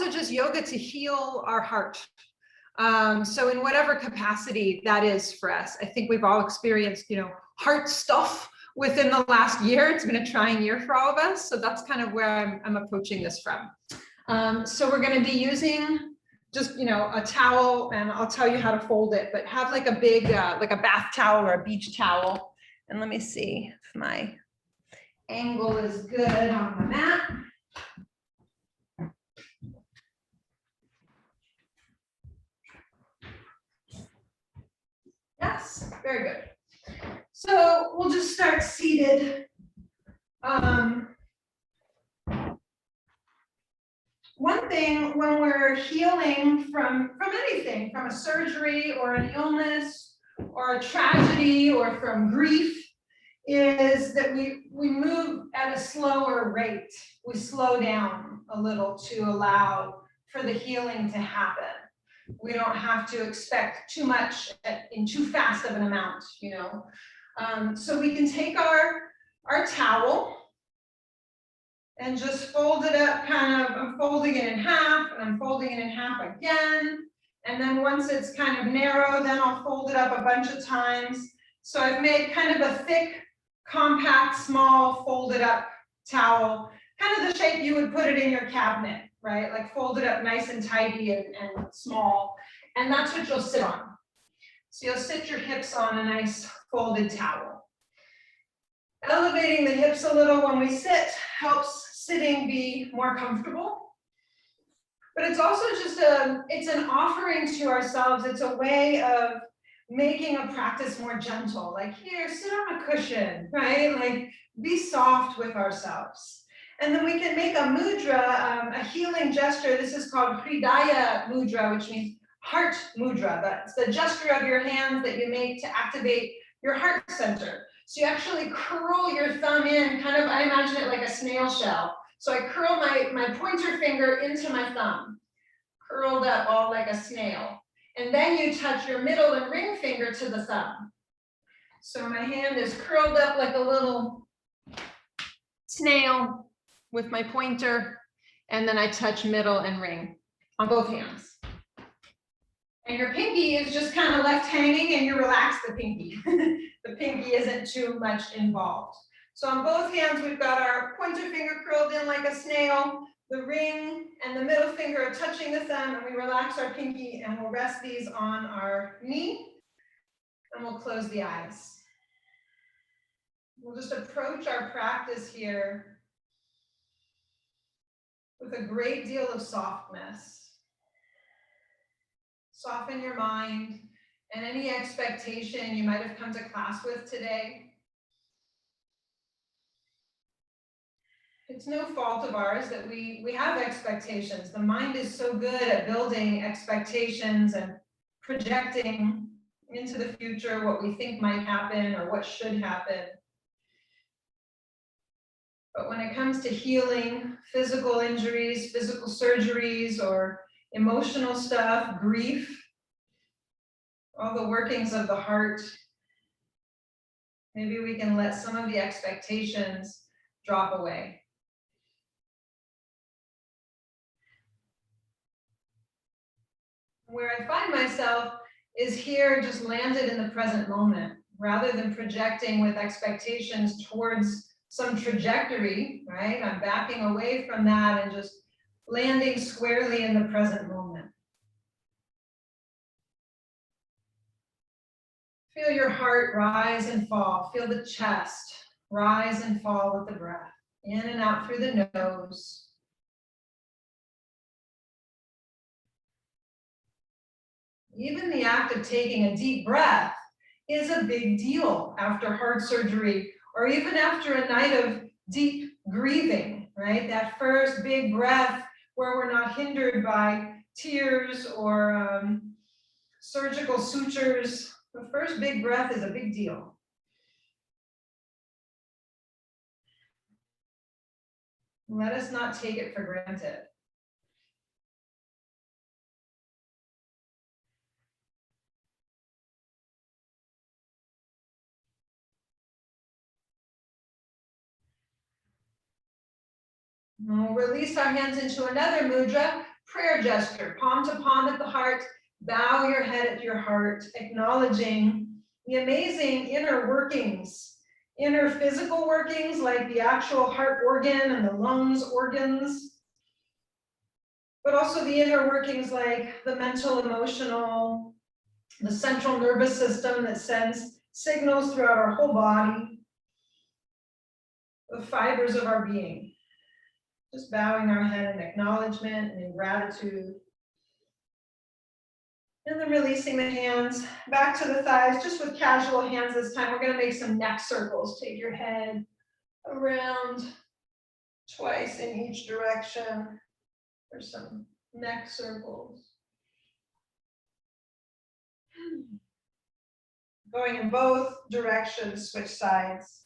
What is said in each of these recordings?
also just yoga to heal our heart. So in whatever capacity that is for us, I think we've all experienced, heart stuff within the last year. It's been a trying year for all of us. So that's kind of where I'm approaching this from. So we're going to be using just, a towel, and I'll tell you how to fold it, but have like a big, like a bath towel or a beach towel. And let me see if my angle is good on the mat. Yes, very good. So we'll just start seated. One thing when we're healing from anything, from a surgery or an illness or a tragedy or from grief, is that we move at a slower rate. We slow down a little to allow for the healing to happen. We don't have to expect too much in too fast of an amount, So we can take our towel and just fold it up, I'm folding it in half, and I'm folding it in half again. And then once it's kind of narrow, then I'll fold it up a bunch of times. So I've made kind of a thick, compact, small, folded up towel, kind of the shape you would put it in your cabinet, right? Like fold it up nice and tidy and small. And that's what you'll sit on. So you'll sit your hips on a nice folded towel. Elevating the hips a little when we sit helps sitting be more comfortable. But it's also just it's an offering to ourselves. It's a way of making a practice more gentle. Like, here, sit on a cushion, right? Like, be soft with ourselves. And then we can make a mudra, a healing gesture. This is called Hridaya Mudra, which means heart mudra. That's the gesture of your hands that you make to activate your heart center. So you actually curl your thumb in, kind of, I imagine it like a snail shell. So I curl my pointer finger into my thumb, curled up all like a snail. And then you touch your middle and ring finger to the thumb. So my hand is curled up like a little snail with my pointer, and then I touch middle and ring on both hands. And your pinky is just kind of left hanging, and you relax the pinky. The pinky isn't too much involved. So on both hands, we've got our pointer finger curled in like a snail, the ring and the middle finger are touching the thumb, and we relax our pinky, and we'll rest these on our knee, and we'll close the eyes. We'll just approach our practice here with a great deal of softness. Soften your mind and any expectation you might have come to class with today. It's no fault of ours that we have expectations. The mind is so good at building expectations and projecting into the future what we think might happen or what should happen. But when it comes to healing physical injuries, physical surgeries, or emotional stuff, grief, all the workings of the heart, maybe we can let some of the expectations drop away. Where I find myself is here, just landed in the present moment, rather than projecting with expectations towards some trajectory, right? I'm backing away from that and just landing squarely in the present moment. Feel your heart rise and fall. Feel the chest rise and fall with the breath. In and out through the nose. Even the act of taking a deep breath is a big deal after heart surgery, or even after a night of deep grieving, right? That first big breath where we're not hindered by tears or surgical sutures. The first big breath is a big deal. Let us not take it for granted. We'll release our hands into another mudra, prayer gesture, palm to palm at the heart, bow your head at your heart, acknowledging the amazing inner workings, inner physical workings like the actual heart organ and the lungs organs, but also the inner workings like the mental, emotional, the central nervous system that sends signals throughout our whole body, the fibers of our being. Just bowing our head in acknowledgement and in gratitude. And then releasing the hands back to the thighs, just with casual hands this time. We're gonna make some neck circles. Take your head around twice in each direction. There's some neck circles. Going in both directions, switch sides.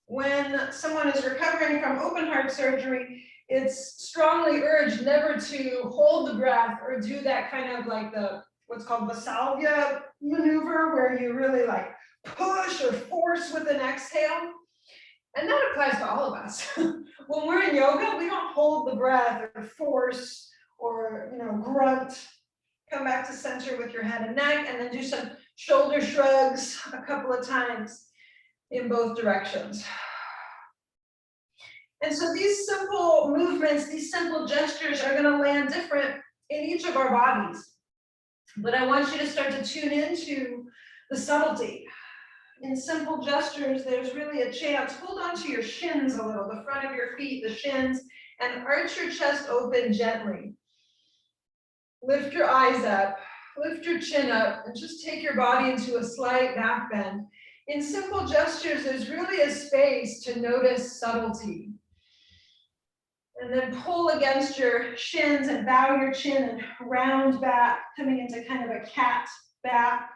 When someone is recovering from open heart surgery, it's strongly urged never to hold the breath or do that kind of like what's called Valsalva maneuver, where you really like push or force with an exhale. And that applies to all of us. When we're in yoga, we don't hold the breath or force or grunt. Come back to center with your head and neck, and then do some shoulder shrugs a couple of times in both directions. And so these simple movements, these simple gestures are going to land different in each of our bodies. But I want you to start to tune into the subtlety. In simple gestures, there's really a chance. Hold on to your shins a little, the front of your feet, the shins, and arch your chest open gently. Lift your eyes up, lift your chin up, and just take your body into a slight back bend. In simple gestures, there's really a space to notice subtlety. And then pull against your shins and bow your chin and round back, coming into kind of a cat back.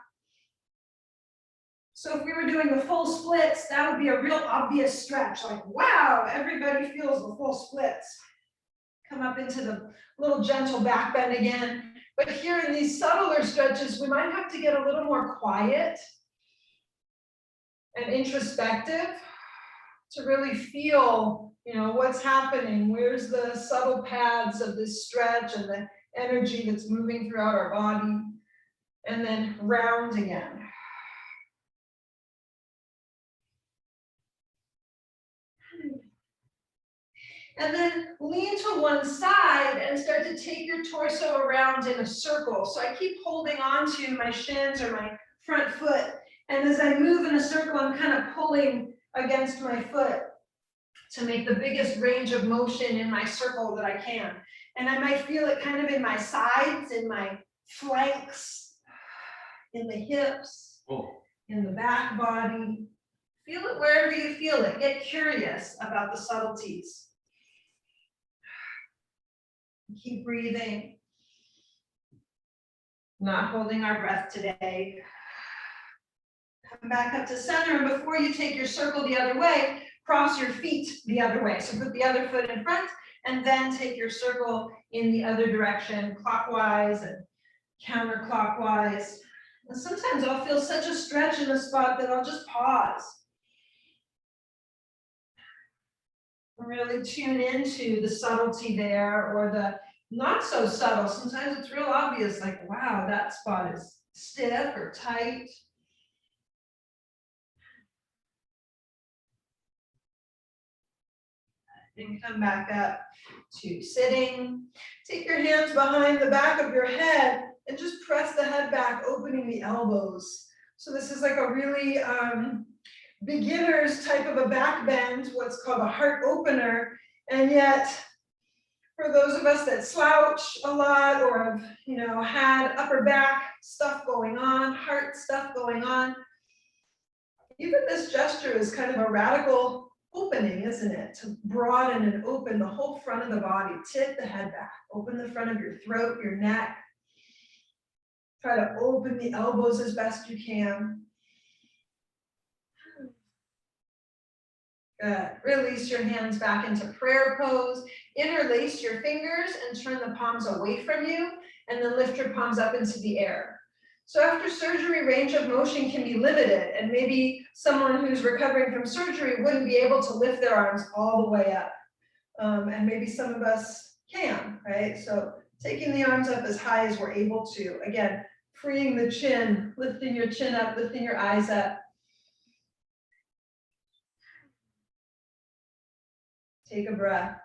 So if we were doing the full splits, that would be a real obvious stretch, like, wow, everybody feels the full splits. Come up into the little gentle back bend again. But here in these subtler stretches, we might have to get a little more quiet and introspective to really feel, what's happening. Where's the subtle paths of this stretch and the energy that's moving throughout our body. And then round again. And then lean to one side and start to take your torso around in a circle. So I keep holding on to my shins or my front foot. And as I move in a circle, I'm kind of pulling against my foot to make the biggest range of motion in my circle that I can. And I might feel it kind of in my sides, in my flanks, in the hips, in the back body. Feel it wherever you feel it. Get curious about the subtleties. Keep breathing. Not holding our breath today. Come back up to center, and before you take your circle the other way, cross your feet the other way. So put the other foot in front, and then take your circle in the other direction, clockwise and counterclockwise. And sometimes I'll feel such a stretch in a spot that I'll just pause. Really tune into the subtlety there, or the not so subtle. Sometimes it's real obvious, like, wow, that spot is stiff or tight. And come back up to sitting. Take your hands behind the back of your head and just press the head back, opening the elbows. So this is like a really beginner's type of a back bend, what's called a heart opener. And yet, for those of us that slouch a lot or have, had upper back stuff going on, heart stuff going on, even this gesture is kind of a radical opening, isn't it? To broaden and open the whole front of the body. Tip the head back. Open the front of your throat, your neck. Try to open the elbows as best you can. Good. Release your hands back into prayer pose. Interlace your fingers and turn the palms away from you, and then lift your palms up into the air. So after surgery, range of motion can be limited, and maybe someone who's recovering from surgery wouldn't be able to lift their arms all the way up. And maybe some of us can, right? So taking the arms up as high as we're able to. Again, freeing the chin, lifting your chin up, lifting your eyes up. Take a breath.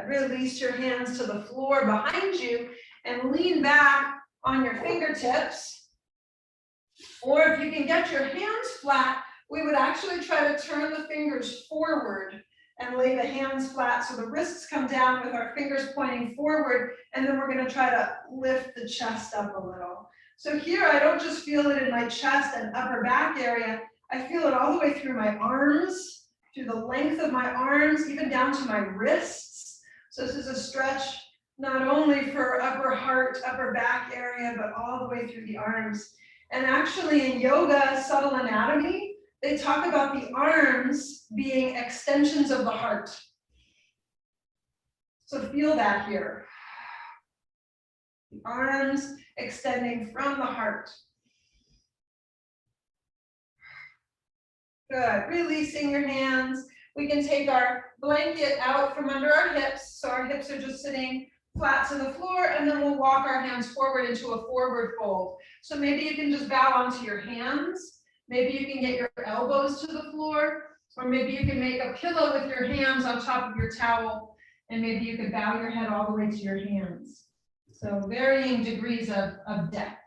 Release your hands to the floor behind you and lean back on your fingertips. Or if you can get your hands flat, we would actually try to turn the fingers forward and lay the hands flat so the wrists come down with our fingers pointing forward, and then we're going to try to lift the chest up a little. So here I don't just feel it in my chest and upper back area, I feel it all the way through my arms, through the length of my arms, even down to my wrists. So this is a stretch not only for upper heart, upper back area, but all the way through the arms. And actually in yoga, subtle anatomy, they talk about the arms being extensions of the heart. So feel that here. The arms extending from the heart. Good, releasing your hands. We can take our blanket out from under our hips. So our hips are just sitting flat to the floor, and then we'll walk our hands forward into a forward fold. So maybe you can just bow onto your hands. Maybe you can get your elbows to the floor, or maybe you can make a pillow with your hands on top of your towel, and maybe you could bow your head all the way to your hands. So varying degrees of depth.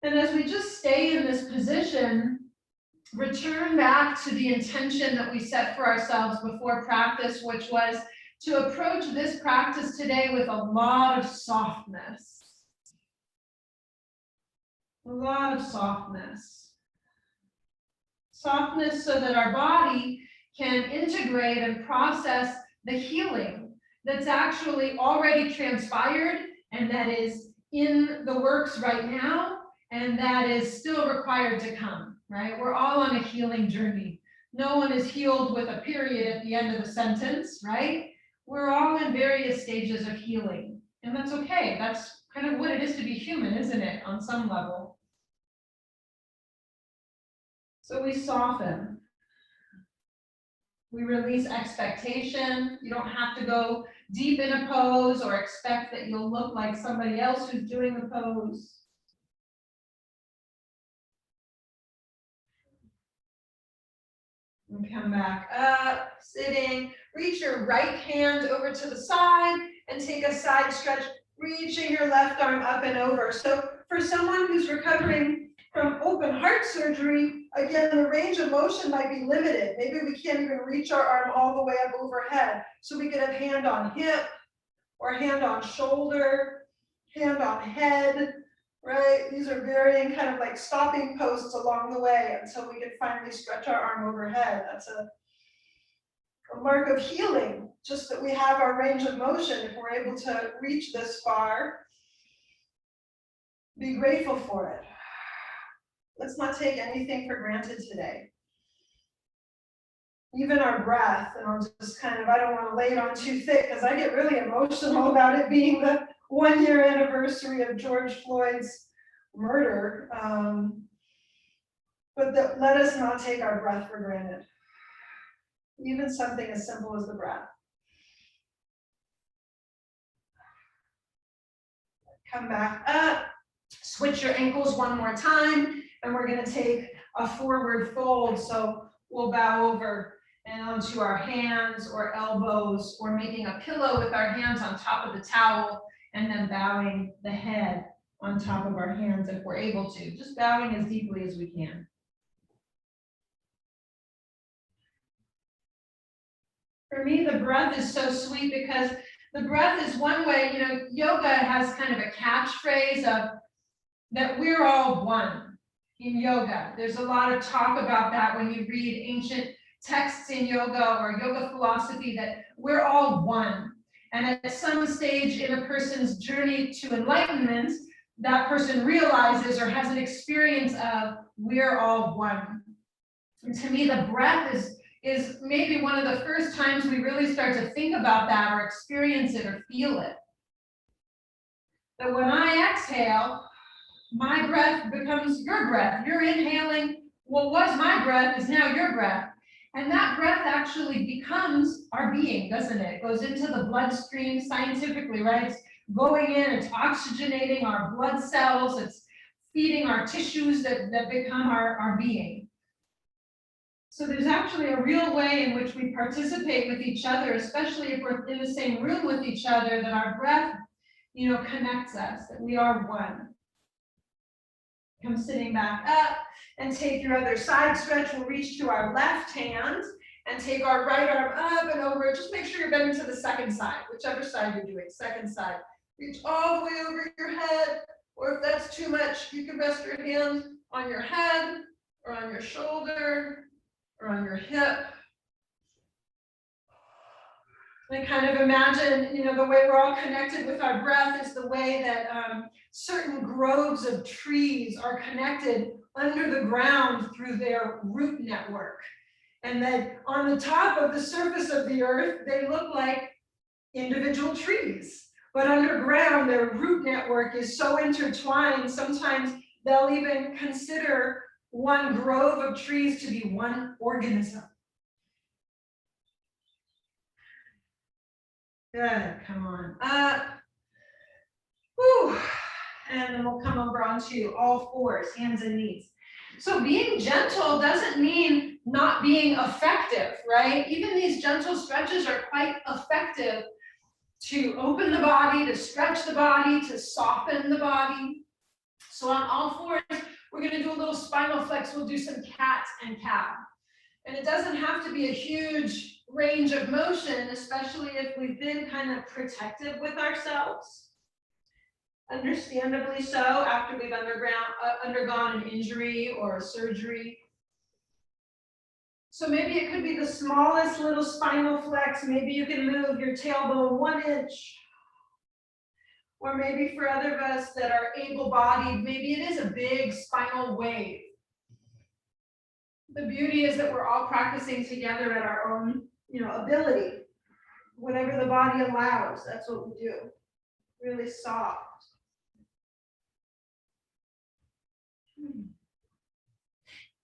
And as we just stay in this position, return back to the intention that we set for ourselves before practice, which was to approach this practice today with a lot of softness. A lot of softness. Softness so that our body can integrate and process the healing that's actually already transpired and that is in the works right now and that is still required to come, right? We're all on a healing journey. No one is healed with a period at the end of the sentence, right? We're all in various stages of healing, and that's okay. That's kind of what it is to be human, isn't it, on some level? So we soften. We release expectation. You don't have to go deep in a pose or expect that you'll look like somebody else who's doing the pose. And come back up, sitting. Reach your right hand over to the side and take a side stretch, reaching your left arm up and over. So for someone who's recovering from open heart surgery, again, the range of motion might be limited. Maybe we can't even reach our arm all the way up overhead. So we could have hand on hip or hand on shoulder, hand on head, right? These are varying kind of like stopping posts along the way until we can finally stretch our arm overhead. That's a mark of healing, just that we have our range of motion. If we're able to reach this far, be grateful for it. Let's not take anything for granted today. Even our breath, and I'll just kind of, I don't want to lay it on too thick because I get really emotional about it being the 1-year anniversary of George Floyd's murder. But let us not take our breath for granted. Even something as simple as the breath. Come back up, switch your ankles one more time, and we're going to take a forward fold. So we'll bow over and onto our hands or elbows, or making a pillow with our hands on top of the towel, and then bowing the head on top of our hands if we're able to, just bowing as deeply as we can. For me, the breath is so sweet because the breath is one way, yoga has kind of a catchphrase of that we're all one in yoga. There's a lot of talk about that when you read ancient texts in yoga or yoga philosophy, that we're all one. And at some stage in a person's journey to enlightenment, that person realizes or has an experience of we're all one. And to me, the breath is maybe one of the first times we really start to think about that or experience it or feel it. That when I exhale, my breath becomes your breath. You're inhaling what was my breath is now your breath. And that breath actually becomes our being, doesn't it? It goes into the bloodstream scientifically, right? It's going in, it's oxygenating our blood cells, it's feeding our tissues that become our being. So there's actually a real way in which we participate with each other, especially if we're in the same room with each other, that our breath, connects us, that we are one. Come sitting back up and take your other side stretch. We'll reach to our left hand and take our right arm up and over. Just make sure you're bending to the second side, whichever side you're doing, second side. Reach all the way over your head, or if that's too much, you can rest your hand on your head or on your shoulder or on your hip. And kind of imagine, the way we're all connected with our breath is the way that certain groves of trees are connected under the ground through their root network. And that on the top of the surface of the earth, they look like individual trees. But underground, their root network is so intertwined, sometimes they'll even consider one grove of trees to be one organism. Good, come on up. Whew. And then we'll come over onto all fours, hands and knees. So being gentle doesn't mean not being effective, right? Even these gentle stretches are quite effective to open the body, to stretch the body, to soften the body. So on all fours, we're going to do a little spinal flex. We'll do some cat and cow. And it doesn't have to be a huge range of motion, especially if we've been kind of protective with ourselves. Understandably so, after we've undergone an injury or a surgery. So maybe it could be the smallest little spinal flex. Maybe you can move your tailbone 1 inch. Or maybe for other of us that are able-bodied, maybe it is a big spinal wave. The beauty is that we're all practicing together at our own, ability. Whatever the body allows, that's what we do. Really soft.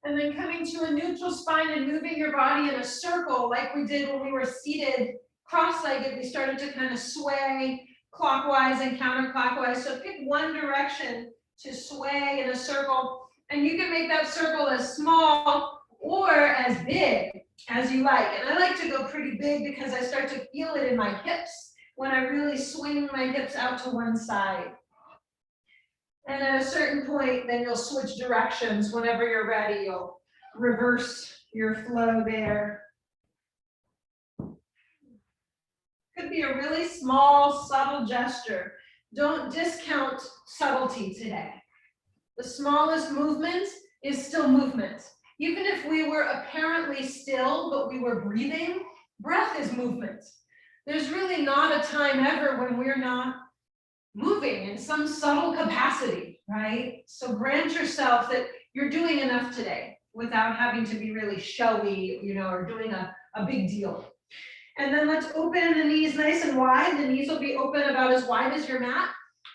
And then coming to a neutral spine and moving your body in a circle like we did when we were seated cross-legged. We started to kind of sway clockwise and counterclockwise. So pick one direction to sway in a circle, and you can make that circle as small or as big as you like. And I like to go pretty big because I start to feel it in my hips when I really swing my hips out to one side. And at a certain point, then you'll switch directions. Whenever you're ready, you'll reverse your flow there. Could be a really small, subtle gesture. Don't discount subtlety today. The smallest movement is still movement. Even if we were apparently still, but we were breathing, breath is movement. There's really not a time ever when we're not moving in some subtle capacity, right? So grant yourself that you're doing enough today without having to be really showy, or doing a big deal. And then let's open the knees nice and wide. The knees will be open about as wide as your mat.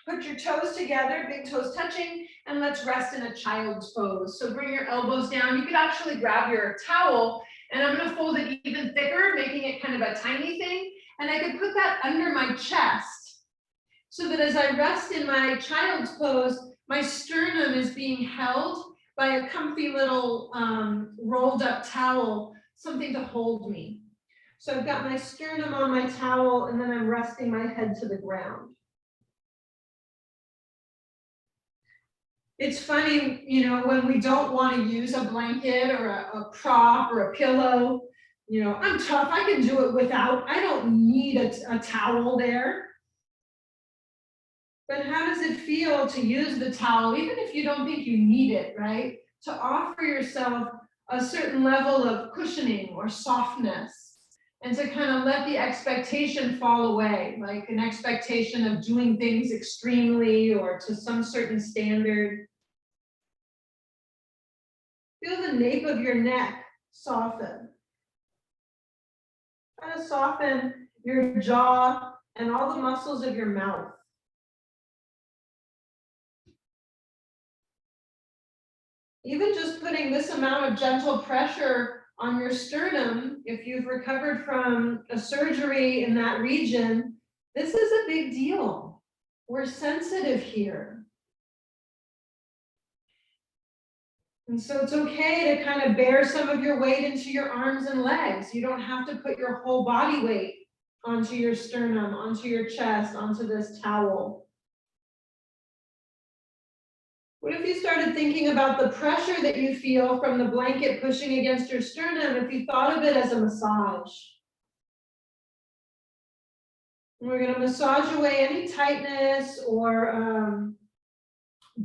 Put your toes together, big toes touching, and let's rest in a child's pose. So bring your elbows down. You could actually grab your towel, and I'm gonna fold it even thicker, making it kind of a tiny thing. And I could put that under my chest so that as I rest in my child's pose, my sternum is being held by a comfy little rolled up towel, something to hold me. So I've got my sternum on my towel, and then I'm resting my head to the ground. It's funny, when we don't want to use a blanket or a prop or a pillow, I'm tough, I can do it without, I don't need a towel there. But how does it feel to use the towel, even if you don't think you need it, right? To offer yourself a certain level of cushioning or softness, and to kind of let the expectation fall away, like an expectation of doing things extremely or to some certain standard. Feel the nape of your neck soften. Try to soften your jaw and all the muscles of your mouth. Even just putting this amount of gentle pressure on your sternum, if you've recovered from a surgery in that region, this is a big deal. We're sensitive here. And so it's okay to kind of bear some of your weight into your arms and legs. You don't have to put your whole body weight onto your sternum, onto your chest, onto this towel. What if you started thinking about the pressure that you feel from the blanket pushing against your sternum, if you thought of it as a massage? And we're going to massage away any tightness or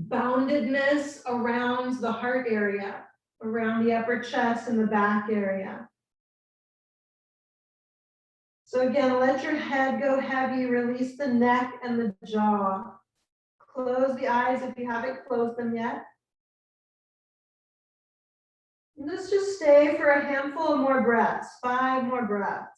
boundedness around the heart area, around the upper chest and the back area. So again, let your head go heavy, release the neck and the jaw. Close the eyes if you haven't closed them yet. And let's just stay for a handful of more breaths, 5 more breaths.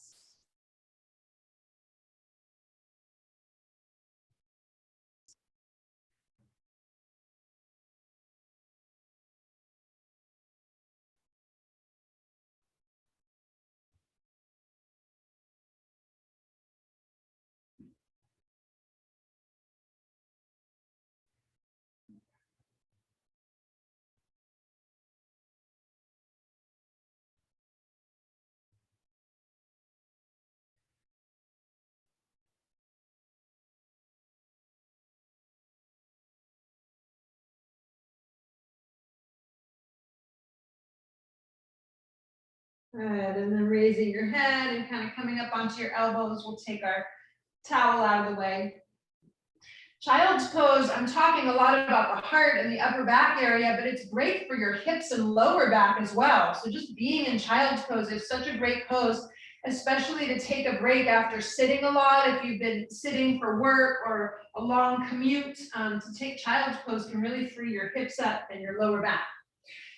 Good, and then raising your head and kind of coming up onto your elbows, we'll take our towel out of the way. Child's pose, I'm talking a lot about the heart and the upper back area, but it's great for your hips and lower back as well. So just being in child's pose is such a great pose, especially to take a break after sitting a lot. If you've been sitting for work or a long commute, to take child's pose can really free your hips up and your lower back.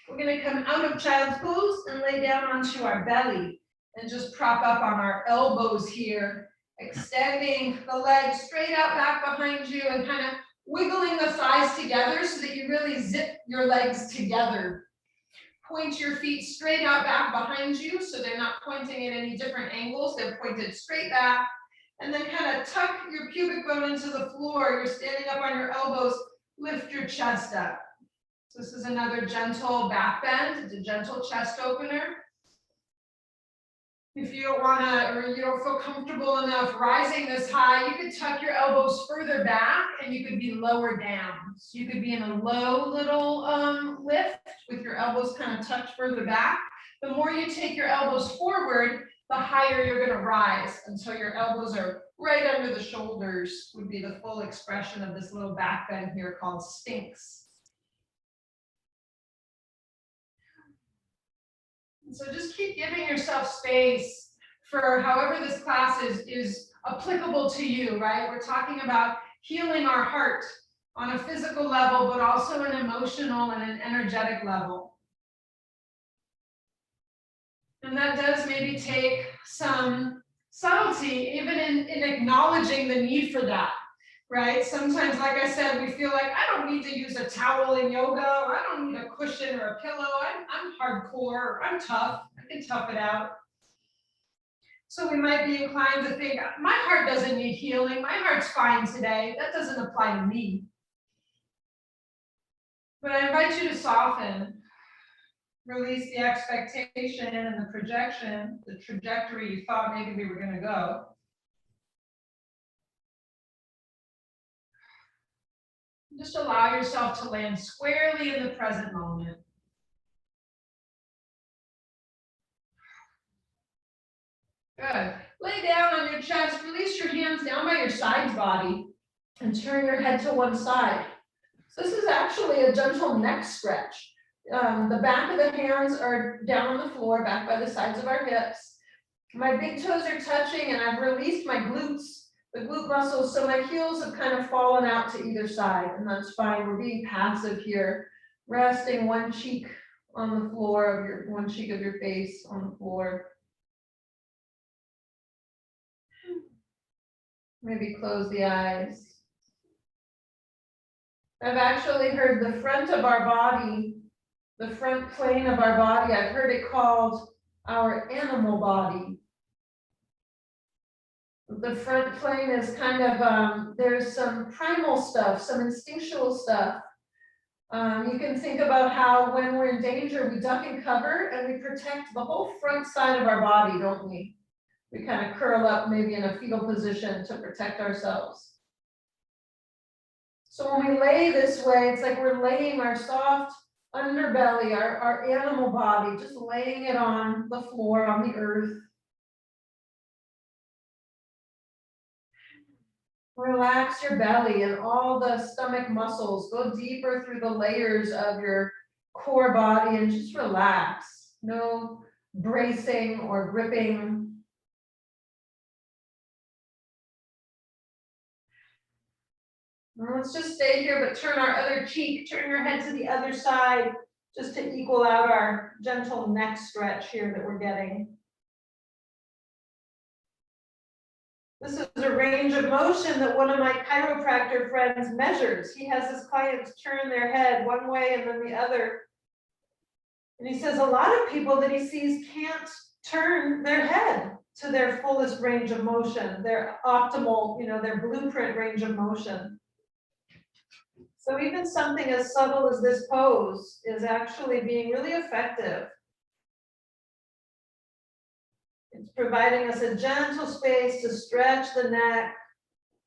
We're going to come out of child's pose and lay down onto our belly and just prop up on our elbows here, extending the legs straight out back behind you and kind of wiggling the thighs together so that you really zip your legs together. Point your feet straight out back behind you so they're not pointing at any different angles. They're pointed straight back. And then kind of tuck your pubic bone into the floor. You're standing up on your elbows. Lift your chest up. So this is another gentle back bend. It's a gentle chest opener. If you don't want to, or you don't feel comfortable enough rising this high, you could tuck your elbows further back and you could be lower down. So you could be in a low little lift with your elbows kind of tucked further back. The more you take your elbows forward, the higher you're going to rise until your elbows are right under the shoulders, would be the full expression of this little back bend here called Sphinx. So just keep giving yourself space for however this class is applicable to you, right? We're talking about healing our heart on a physical level, but also an emotional and an energetic level. And that does maybe take some subtlety, even in acknowledging the need for that, right? Sometimes, like I said, we feel like I don't need to use a towel in yoga, or I don't need a cushion or a pillow. I'm hardcore, or I'm tough. I can tough it out. So we might be inclined to think, my heart doesn't need healing. My heart's fine today. That doesn't apply to me. But I invite you to soften. Release the expectation and the projection, the trajectory you thought maybe we were going to go. Just allow yourself to land squarely in the present moment. Good. Lay down on your chest, release your hands down by your sides body, and turn your head to one side. So this is actually a gentle neck stretch. The back of the hands are down on the floor, back by the sides of our hips. My big toes are touching and I've released my glutes, the glute muscles, so my heels have kind of fallen out to either side, and that's fine. We're being passive here, resting one cheek on the floor of one cheek of your face on the floor. Maybe close the eyes. I've actually heard the front of our body the front plane of our body. I've heard it called our animal body. The front plane is kind of, there's some primal stuff, some instinctual stuff. You can think about how when we're in danger, we duck and cover and we protect the whole front side of our body, don't we? We kind of curl up maybe in a fetal position to protect ourselves. So when we lay this way, it's like we're laying our soft underbelly, our animal body, just laying it on the floor, on the earth. Relax your belly and all the stomach muscles. Go deeper through the layers of your core body and just relax. No bracing or gripping. Well, let's just stay here, but turn our other cheek, turn your head to the other side, just to equal out our gentle neck stretch here that we're getting. This is a range of motion that one of my chiropractor friends measures. He has his clients turn their head one way and then the other. And he says a lot of people that he sees can't turn their head to their fullest range of motion, their optimal, their blueprint range of motion. So even something as subtle as this pose is actually being really effective. It's providing us a gentle space to stretch the neck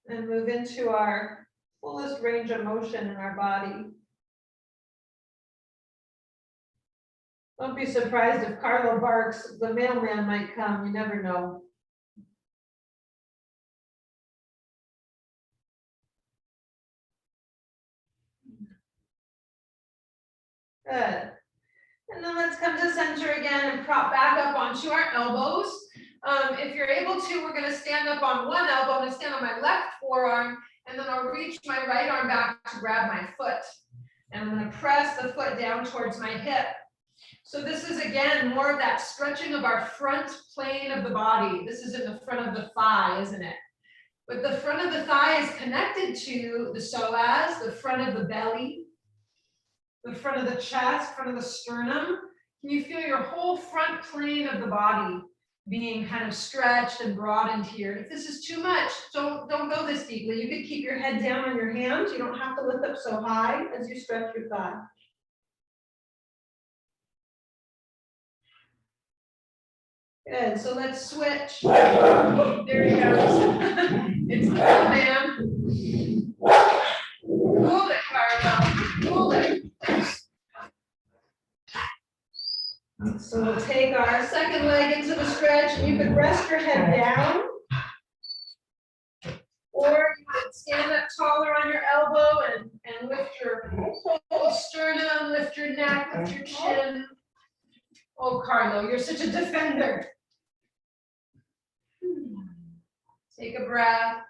and move into our fullest range of motion in our body. Don't be surprised if Carlo barks, the mailman might come, you never know. Good. And then let's come to center again and prop back up onto our elbows. If you're able to, we're going to stand up on one elbow. I'm going to stand on my left forearm, and then I'll reach my right arm back to grab my foot. And I'm going to press the foot down towards my hip. So this is, again, more of that stretching of our front plane of the body. This is in the front of the thigh, isn't it? But the front of the thigh is connected to the psoas, the front of the belly, the front of the chest, front of the sternum. Can you feel your whole front plane of the body being kind of stretched and broadened here? If this is too much, don't go this deeply. You could keep your head down on your hands. You don't have to lift up so high as you stretch your thigh. Good, so let's switch. There he goes. It's the man. Pull it, Carlo. Pull it. So we'll take our second leg into the stretch, and you could rest your head down. Or you could stand up taller on your elbow and lift your whole sternum, lift your neck, lift your chin. Oh, Carlo, you're such a defender. Take a breath.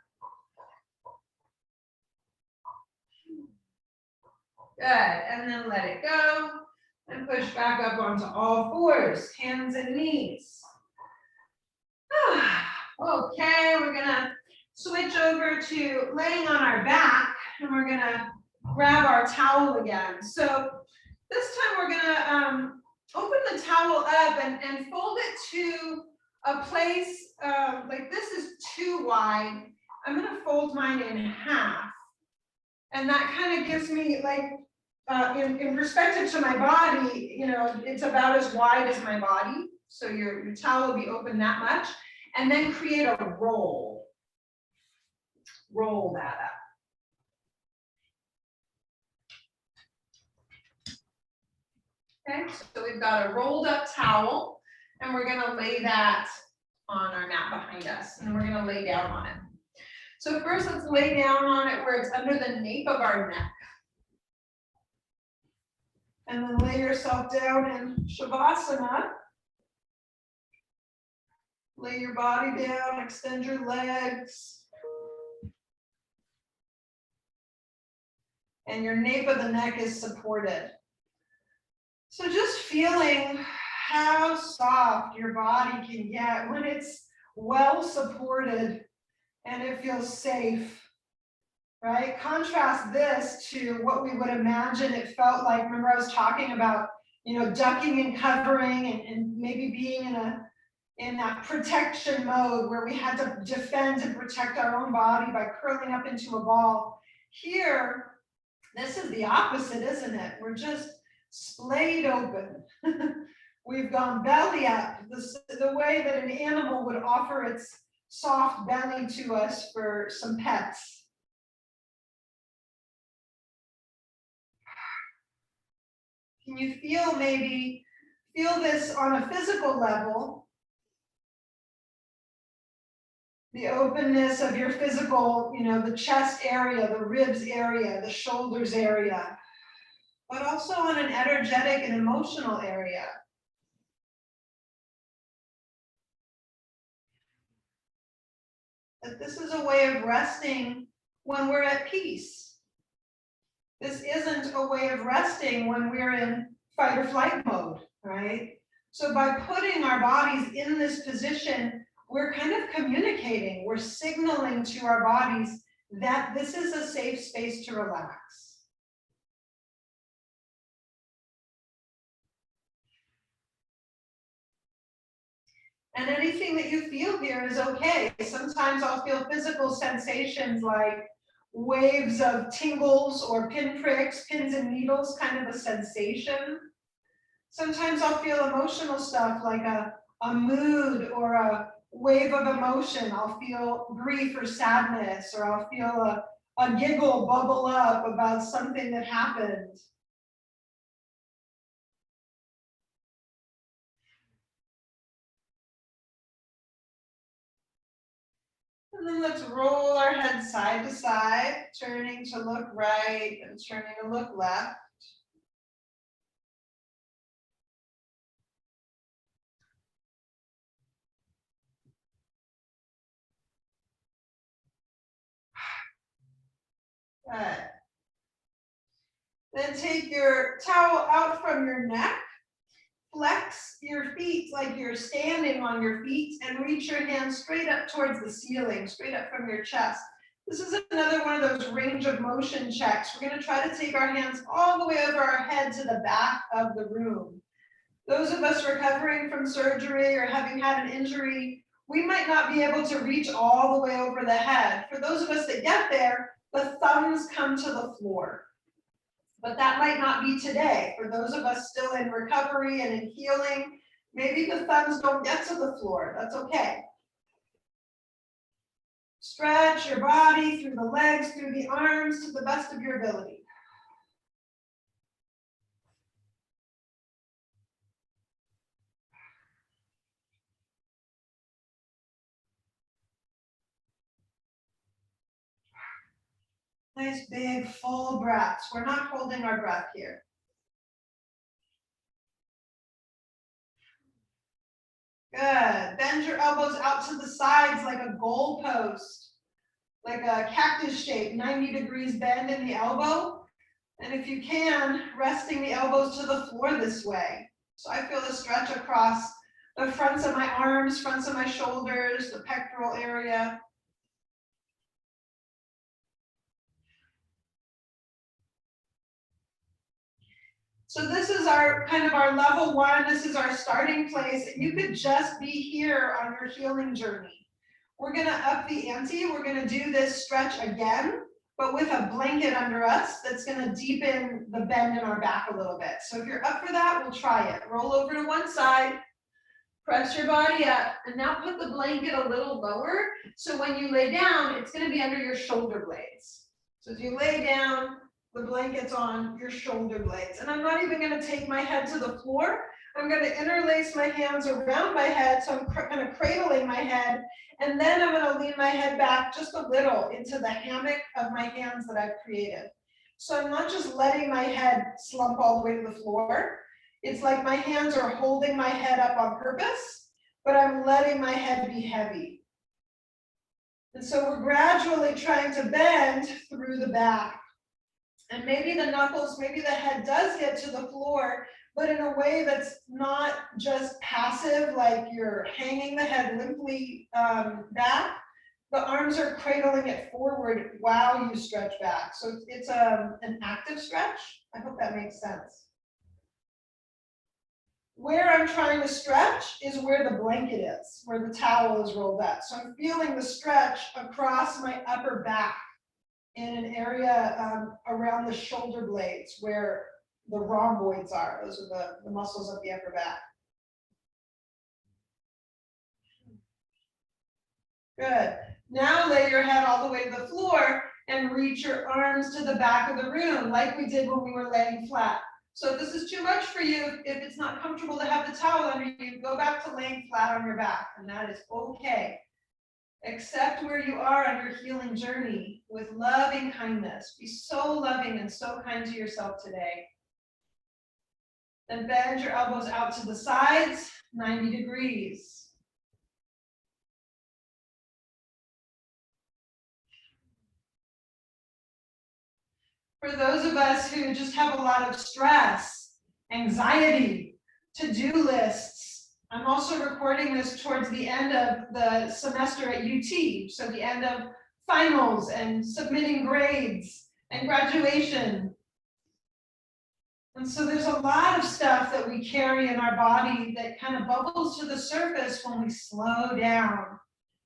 Good, and then let it go. And push back up onto all fours, hands and knees. Okay, we're gonna switch over to laying on our back, and we're gonna grab our towel again. So this time we're gonna open the towel up and fold it to a place, like this is too wide. I'm gonna fold mine in half. And that kind of gives me like, in perspective to my body, it's about as wide as my body. So your towel will be open that much, and then create a roll. Roll that up. Okay, so we've got a rolled up towel, and we're gonna lay that on our mat behind us, and we're gonna lay down on it. So first, let's lay down on it where it's under the nape of our neck. And then lay yourself down in Shavasana. Lay your body down, extend your legs. And your nape of the neck is supported. So just feeling how soft your body can get when it's well supported and it feels safe. Right? Contrast this to what we would imagine it felt like. Remember, I was talking about you know, ducking and covering and maybe being in that protection mode where we had to defend and protect our own body by curling up into a ball. Here, this is the opposite, isn't it? We're just splayed open. We've gone belly up, the way that an animal would offer its soft belly to us for some pets. Can you feel this on a physical level? The openness of your physical, you know, the chest area, the ribs area, the shoulders area, but also on an energetic and emotional area. That this is a way of resting when we're at peace. This isn't a way of resting when we're in fight or flight mode, right? So by putting our bodies in this position, we're kind of communicating, we're signaling to our bodies that this is a safe space to relax. And anything that you feel here is okay. Sometimes I'll feel physical sensations like waves of tingles or pinpricks, pins and needles, kind of a sensation. Sometimes I'll feel emotional stuff like a mood or a wave of emotion. I'll feel grief or sadness, or I'll feel a giggle bubble up about something that happened. And then let's roll our head side to side, turning to look right and turning to look left. Good. Then take your towel out from your neck, flex your feet like you're standing on your feet, and reach your hands straight up towards the ceiling, straight up from your chest. This is another one of those range of motion checks. We're going to try to take our hands all the way over our head to the back of the room. Those of us recovering from surgery or having had an injury, we might not be able to reach all the way over the head. For those of us that get there, the thumbs come to the floor. But that might not be today. For those of us still in recovery and in healing, maybe the thumbs don't get to the floor. That's okay. Stretch your body through the legs, through the arms, to the best of your ability. Nice big full breaths. We're not holding our breath here. Good. Bend your elbows out to the sides like a goalpost, like a cactus shape, 90 degrees bend in the elbow. And if you can, resting the elbows to the floor this way. So I feel the stretch across the fronts of my arms, fronts of my shoulders, the pectoral area. So this is our kind of our level one. This is our starting place. And you could just be here on your healing journey. We're going to up the ante. We're going to do this stretch again, but with a blanket under us that's going to deepen the bend in our back a little bit. So if you're up for that, we'll try it. Roll over to one side, press your body up, and now put the blanket a little lower. So when you lay down, it's going to be under your shoulder blades. So as you lay down, the blanket's on your shoulder blades. And I'm not even going to take my head to the floor. I'm going to interlace my hands around my head. So I'm kind of cradling my head. And then I'm going to lean my head back just a little into the hammock of my hands that I've created. So I'm not just letting my head slump all the way to the floor. It's like my hands are holding my head up on purpose, but I'm letting my head be heavy. And so we're gradually trying to bend through the back. And maybe the knuckles, maybe the head does get to the floor, but in a way that's not just passive, like you're hanging the head limply back. The arms are cradling it forward while you stretch back. So it's an active stretch. I hope that makes sense. Where I'm trying to stretch is where the blanket is, where the towel is rolled up. So I'm feeling the stretch across my upper back in an area around the shoulder blades where the rhomboids are. Those are the muscles of the upper back. Good. Now lay your head all the way to the floor and reach your arms to the back of the room like we did when we were laying flat. So if this is too much for you, if it's not comfortable to have the towel under you, go back to laying flat on your back, and that is okay. Accept where you are on your healing journey with loving kindness. Be so loving and so kind to yourself today. Then bend your elbows out to the sides, 90 degrees. For those of us who just have a lot of stress, anxiety, to-do lists, I'm also recording this towards the end of the semester at UT, so the end of finals and submitting grades and graduation. And so there's a lot of stuff that we carry in our body that kind of bubbles to the surface when we slow down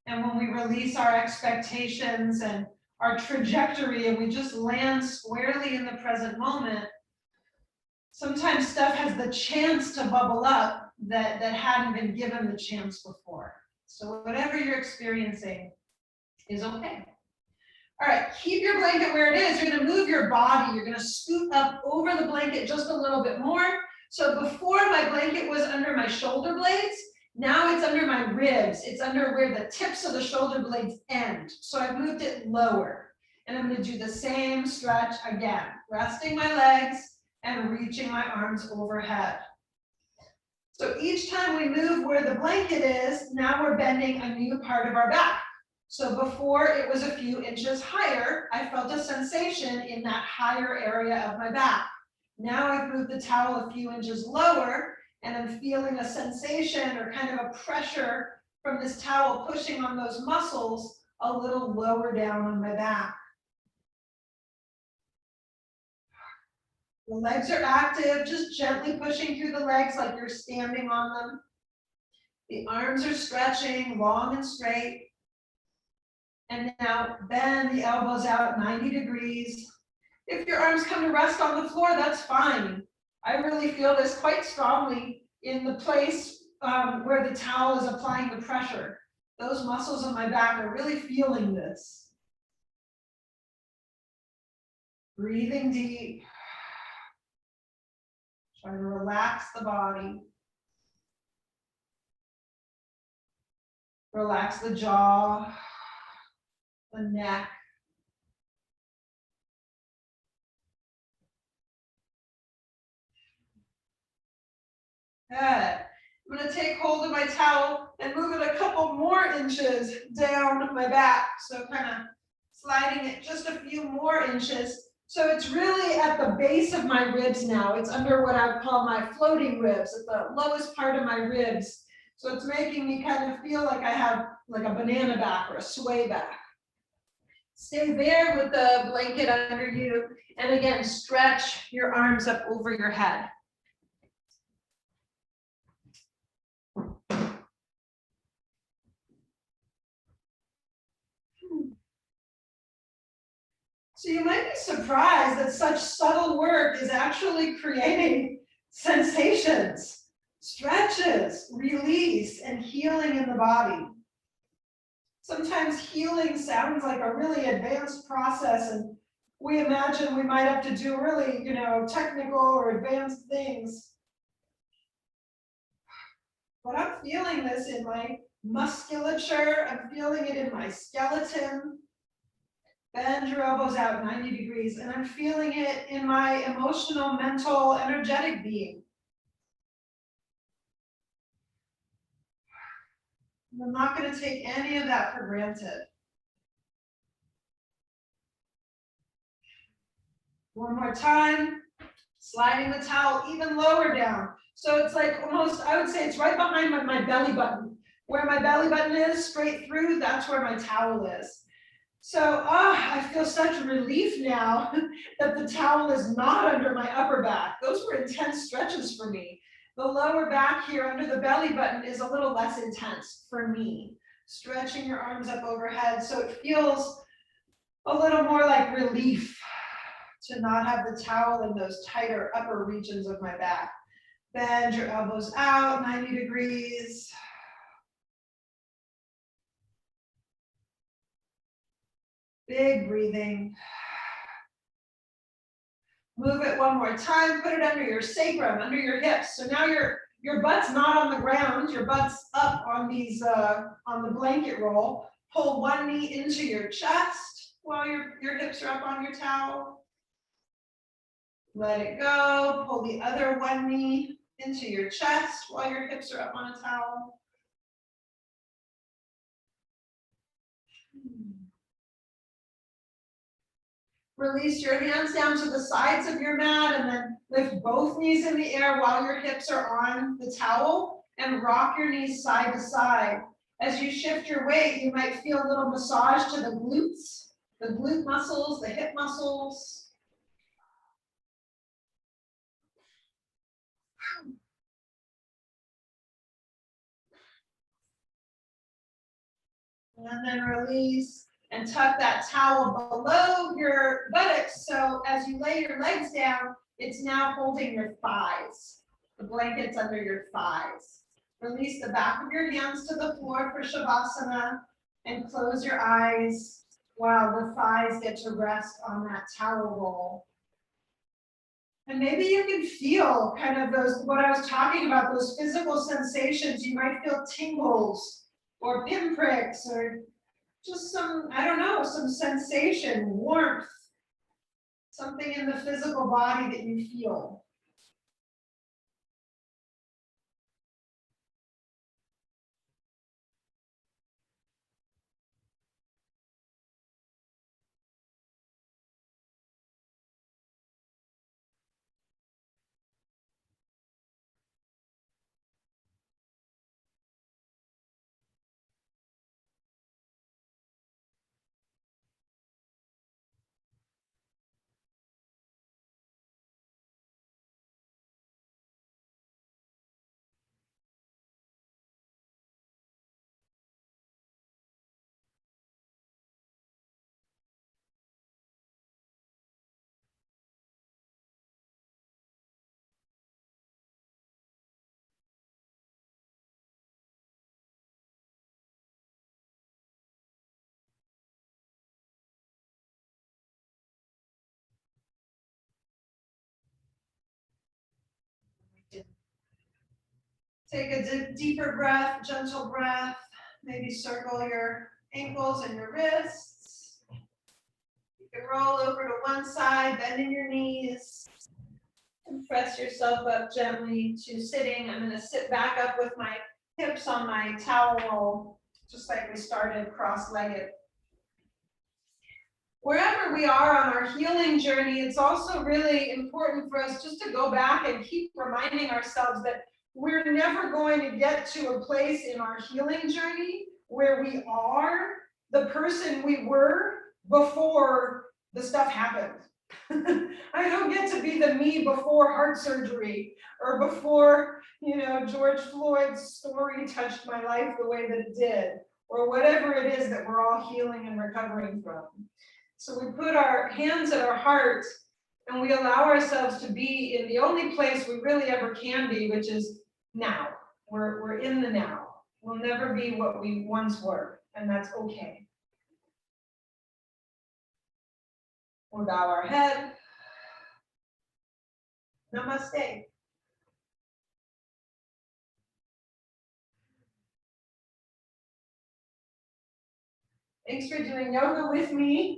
and when we release our expectations and our trajectory and we just land squarely in the present moment. Sometimes stuff has the chance to bubble up that hadn't been given the chance before. So whatever you're experiencing is okay. All right, keep your blanket where it is. You're gonna move your body. You're gonna scoot up over the blanket just a little bit more. So before my blanket was under my shoulder blades, now it's under my ribs. It's under where the tips of the shoulder blades end. So I've moved it lower. And I'm gonna do the same stretch again, resting my legs and reaching my arms overhead. So each time we move where the blanket is, now we're bending a new part of our back. So before it was a few inches higher, I felt a sensation in that higher area of my back. Now I've moved the towel a few inches lower and I'm feeling a sensation or kind of a pressure from this towel pushing on those muscles a little lower down on my back. The legs are active, just gently pushing through the legs like you're standing on them. The arms are stretching long and straight. And now bend the elbows out 90 degrees. If your arms come to rest on the floor, that's fine. I really feel this quite strongly in the place where the towel is applying the pressure. Those muscles in my back are really feeling this. Breathing deep. Try to relax the body. Relax the jaw, the neck. Good. I'm going to take hold of my towel and move it a couple more inches down my back. So kind of sliding it just a few more inches. So it's really at the base of my ribs now. It's under what I would call my floating ribs, at the lowest part of my ribs. So it's making me kind of feel like I have like a banana back or a sway back. Stay there with the blanket under you. And again, stretch your arms up over your head. So you might be surprised that such subtle work is actually creating sensations, stretches, release, and healing in the body. Sometimes healing sounds like a really advanced process, and we imagine we might have to do really, technical or advanced things. But I'm feeling this in my musculature, I'm feeling it in my skeleton. Bend your elbows out 90 degrees, and I'm feeling it in my emotional, mental, energetic being. I'm not going to take any of that for granted. One more time, sliding the towel even lower down. So it's like almost, I would say it's right behind my belly button. Where my belly button is, straight through, that's where my towel is. So I feel such relief now that the towel is not under my upper back. Those were intense stretches for me. The lower back here under the belly button is a little less intense for me. Stretching your arms up overhead so it feels a little more like relief to not have the towel in those tighter upper regions of my back. Bend your elbows out 90 degrees. Big breathing. Move it one more time, put it under your sacrum, under your hips. So now your butt's not on the ground, your butt's up on these on the blanket roll. Pull one knee into your chest while your hips are up on your towel. Let it go. Pull the other one knee into your chest while your hips are up on a towel. Release your hands down to the sides of your mat and then lift both knees in the air while your hips are on the towel and rock your knees side to side. As you shift your weight, you might feel a little massage to the glutes, the glute muscles, the hip muscles. And then release and tuck that towel below your buttocks. So as you lay your legs down, it's now holding your thighs. The blanket's under your thighs. Release the back of your hands to the floor for Shavasana and close your eyes while the thighs get to rest on that towel roll. And maybe you can feel kind of those, what I was talking about, those physical sensations. You might feel tingles or pinpricks or just some, I don't know, some sensation, warmth, something in the physical body that you feel. Take a deeper breath, gentle breath. Maybe circle your ankles and your wrists. You can roll over to one side, bending your knees. And press yourself up gently to sitting. I'm going to sit back up with my hips on my towel roll, just like we started, cross-legged. Wherever we are on our healing journey, it's also really important for us just to go back and keep reminding ourselves that we're never going to get to a place in our healing journey where we are the person we were before the stuff happened. I don't get to be the me before heart surgery or before, George Floyd's story touched my life the way that it did, or whatever it is that we're all healing and recovering from. So we put our hands at our heart and we allow ourselves to be in the only place we really ever can be, which is now. We're in the now. We'll never be what we once were, and that's okay. We'll bow our head. Namaste. Thanks for doing yoga with me.